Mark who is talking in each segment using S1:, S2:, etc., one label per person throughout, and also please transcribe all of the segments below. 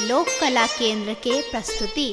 S1: लोक कला केंद्र के प्रस्तुति।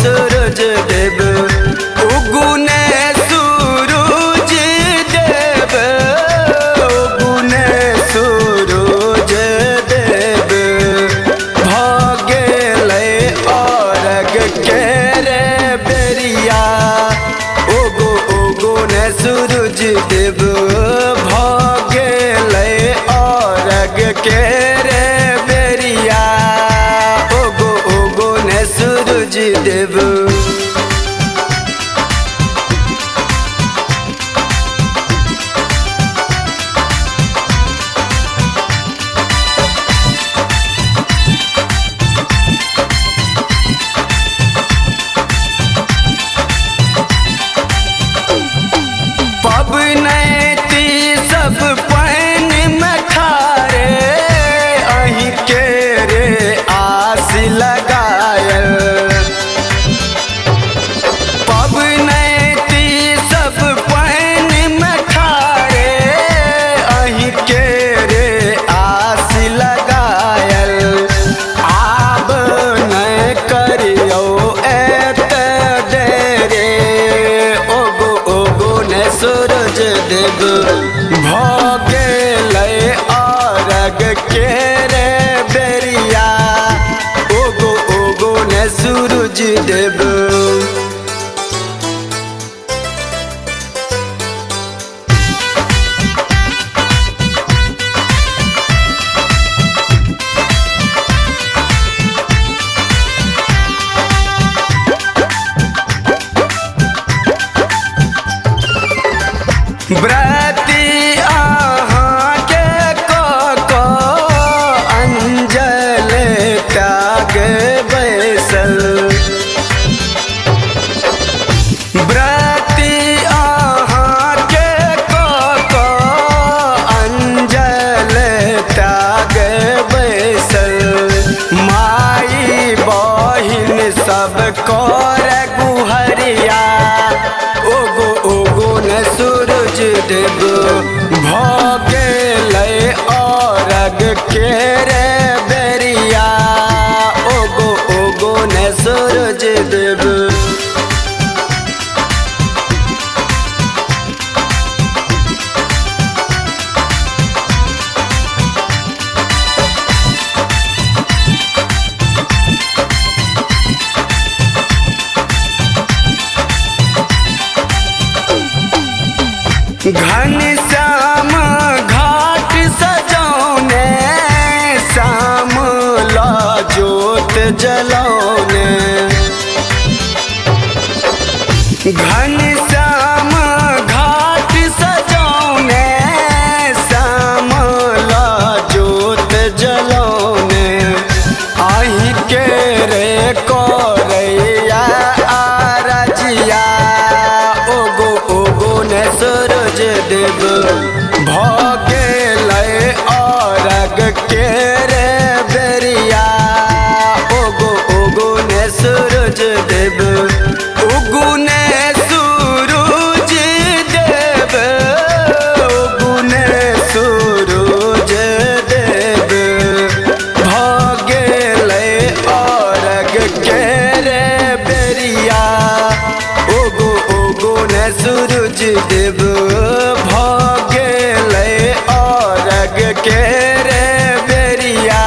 S2: सूरज देव उगुने सूरज देव उगुने सूरज देव भगेले अरग के रे बेरिया उगु उगुने सूरज देव भगेले अरग के रे बेरिया उगु उगुने सूरज देव। पबनैती सब पाइन में खारे अहीं के रे आस लगायल पबनैती सब पाइन में खारे अहीं के रे आस लगायल आब नहीं करियो एत देरे ओगो ओगो ने सूरज देव भगेले अरग के रे बेरिया ओगो ओगो ने सूरज देव। व्रती अहाँ के को अंजल त्याग बैसल व्रती अहाँ के को अंजल त्याग बैसल माई बहिन सब कर गुहरिया ओगो ओगो न सूरज देव भगेले अरग के रे बेरिया ओगो ओगो न सूरज देव। घनश्याम घाट सजौने श्याम ला जोत जलौने घनश्याम घाट सजौने श्याम ला जोत जलौने आही के रे करैया आरजिया ओगो ओगो ने सूरज देव भगेले अरग के रे बेरिया ओगो ओगो ने सूरज देव उगुने सूरज देव उगुने सूरज देव भगेले अरग के रे बेरिया ओगो ओगो ने सूरज देव भगेले अरग के रे बेरिया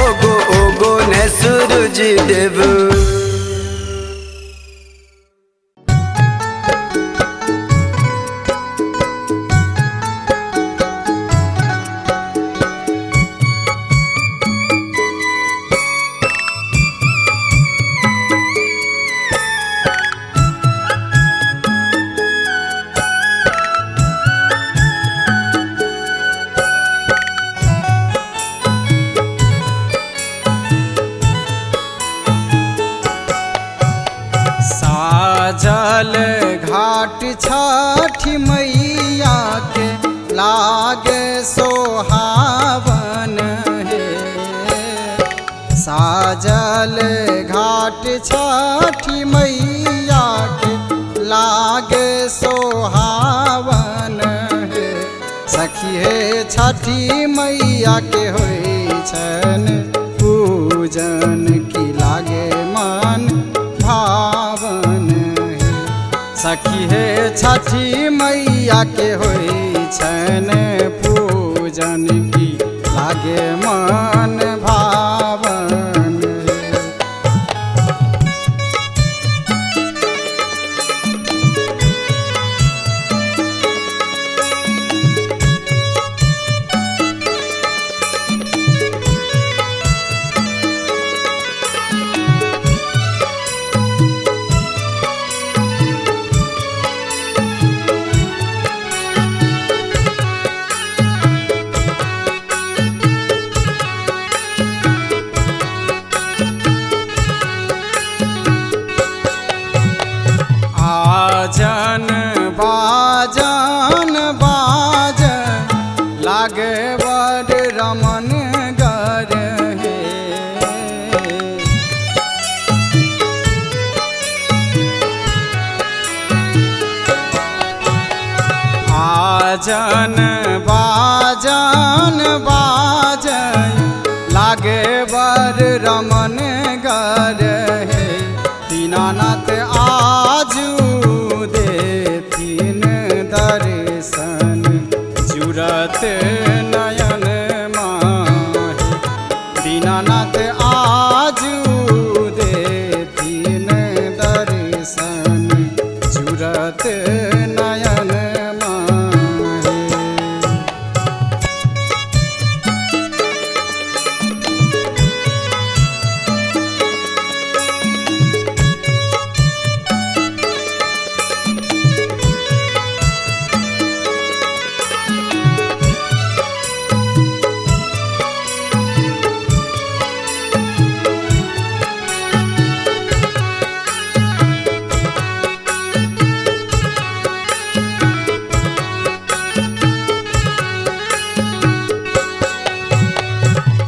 S2: ओगो ओगो ने सूरज देव।
S3: साजल घाट छठी मैया के लागे सोहावन है साजल घाट छठी मैया के लागे सोहावन है सखी हे छठी मैया के होई छन पूजन की लागे मन हे छठी मैया के होई छन पूजन की लागे मन भावन। आजन बाजन बाजन लागे बड़ रमन गर हे। आजन बाजन बाजन लागे बड़ रमन गर हे। दीनानाथ आजू देथिन दर्शन जुरत नयन माहि। दीनानाथ आजू देथिन दर्शन जुरत नयन माहि।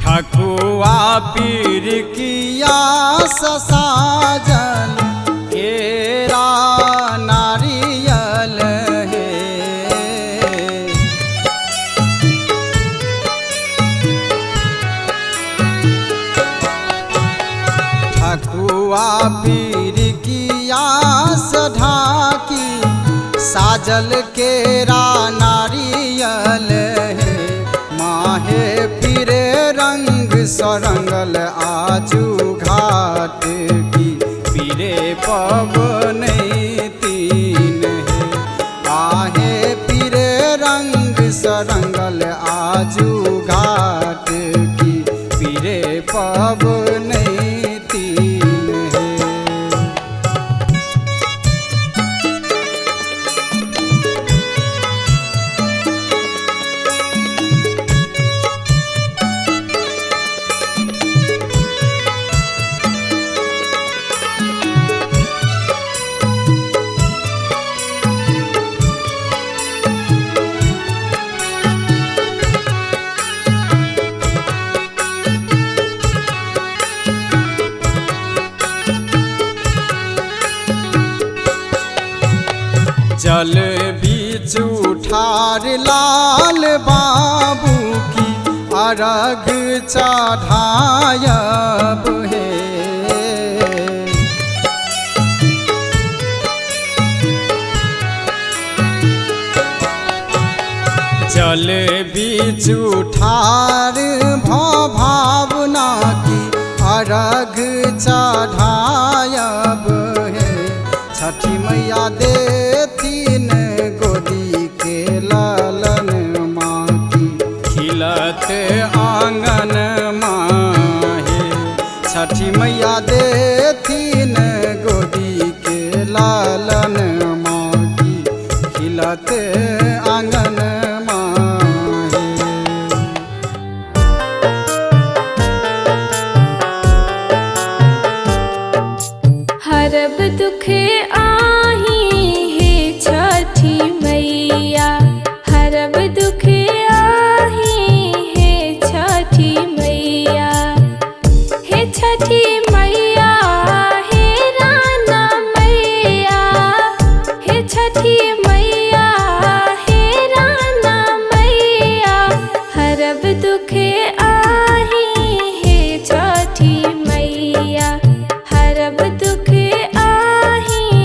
S3: ठकुआ पीर किया ससाजन केरा नारियल हे। ठकुआ पीर किया सढ़ाकी साजल केरा नारियल हे। माहे फिरे रंग सरंगल आजू घाट की पीरे पवन तीन है। आहे पीरे रंग सरंगल आजू घाट की पीरे पवन तीन है। जल बीच उठार लाल बाबू की अर्घ चढ़ायब है। जल बीच उठार भावना की अर्घ चढ़ायब है। छठी मैया देथिन गोदी के लालन माँ की खिलत आंगन माहे। छठी मैया देथिन गोदी के लालन माँ की खिलत आंगन माहे।
S4: हरब दुखे आही हे छठी मैया। हरब दुखे आही हे छठी मैया। हे छठी मैया हे राना मैया। हे छठी मैया हे राना मैया। हरब दुखे आही हे छठी मैया। हरब दुखे आही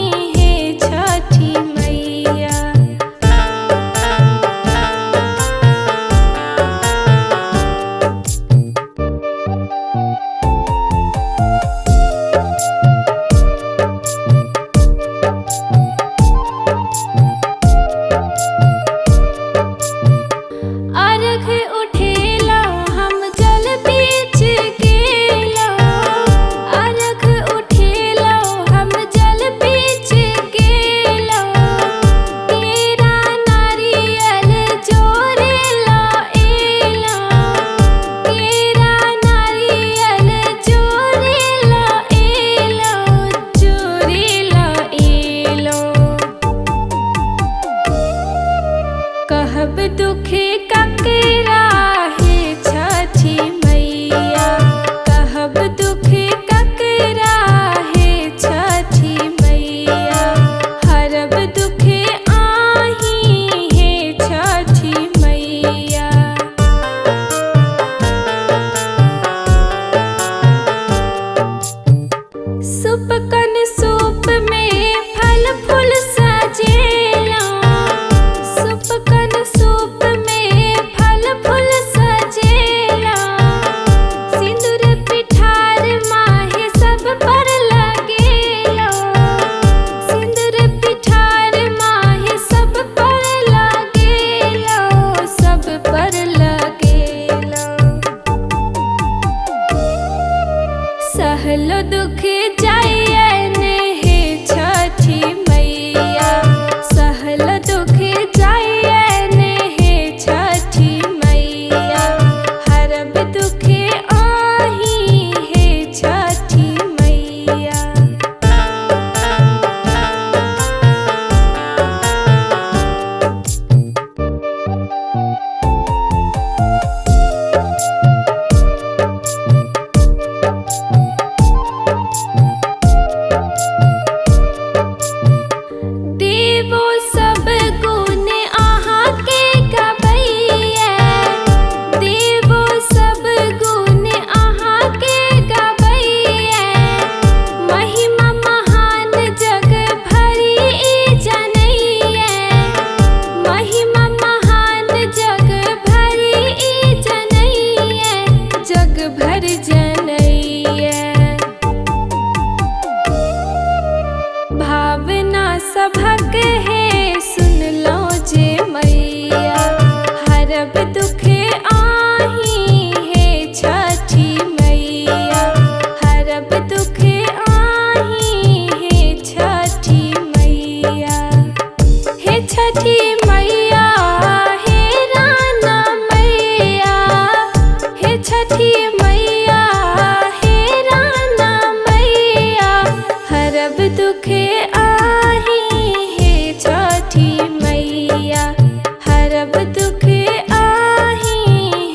S4: दुख जायन हे छठी मैया, सहल दुख जायन हे छठी मैया, हरब दुख आही हे छठी मैया। देवो सब गुण अहाँ के गबैया, देवो सब गुण अहाँ के गबैया, महिमा महान जग भरी ई जनैया, महिमा महान जग भरी ई जनैया, जग भर जनैया। भावना सभक है सुन लो जे मैया, हरब दुख आही हे छठी मैया, हरब दुख आही हे छठी मैया। हे छठी मैया हे राना मैया, हे छठी मैया हे राना मैया, हरब दुख आही हे छठी मैया, हरब दुख आही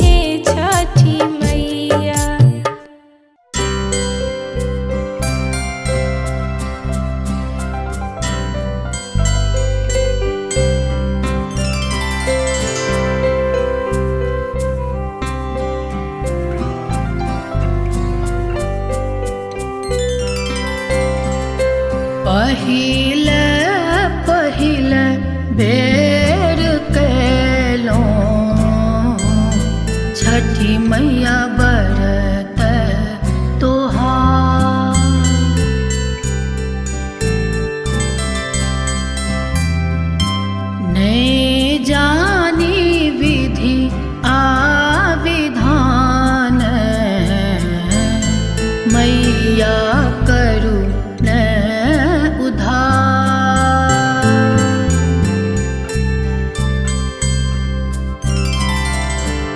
S4: हे छठी मैया।
S5: पहिल पहिल बेर कैलो छठी मैया बरत तोहार, नहीं जानी विधि आ विधान, मैया करू न उधार।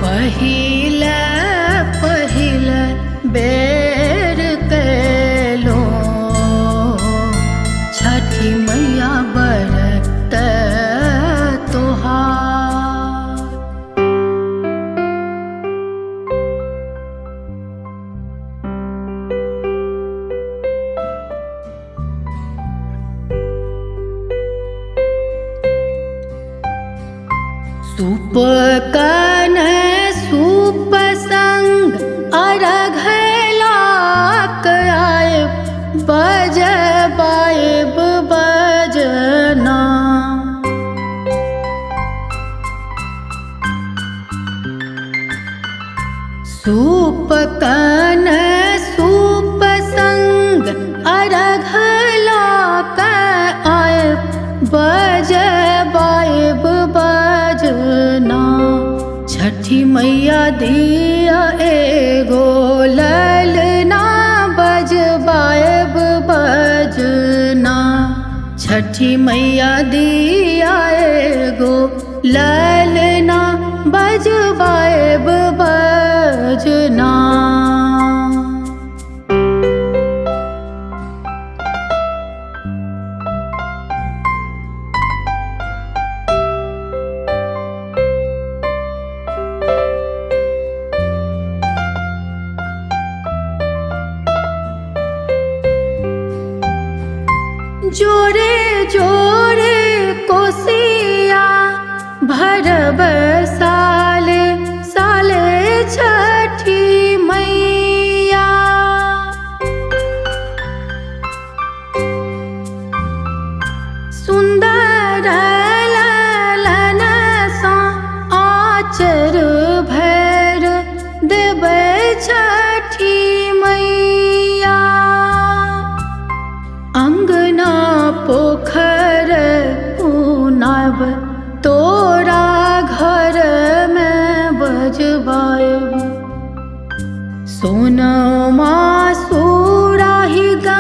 S5: पहिल पहिल बेर कैलो छठी मैया बरत तोहार। सूप कन सूप संग अर्घ लाक आयब, बजबायब बजना। सूप कन सूप संग अर्घ लाक आयब, बजबायब बजना। छठी मैया दिया एगो ललना, बजबायब बजना। छठी मैया दिया एगो ललना, बजबायब बजना। जोरे जोरे कोसिया भरब साले साले छठी मैया। सुंदर ललन सा आचर भैर देबै छठी मैया। अंगना पोखर पुनब तोरा घर में बजबायब। सोनमा सुराही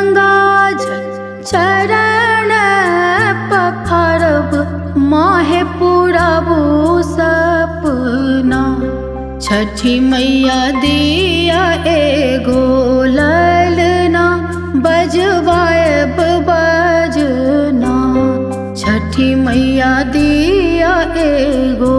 S5: गंगा जल चरण पखरब माहे पुरबु सपना। छठी मैया दिया एगो ललना बजवाएब बजना। छठी मैया दिया एगो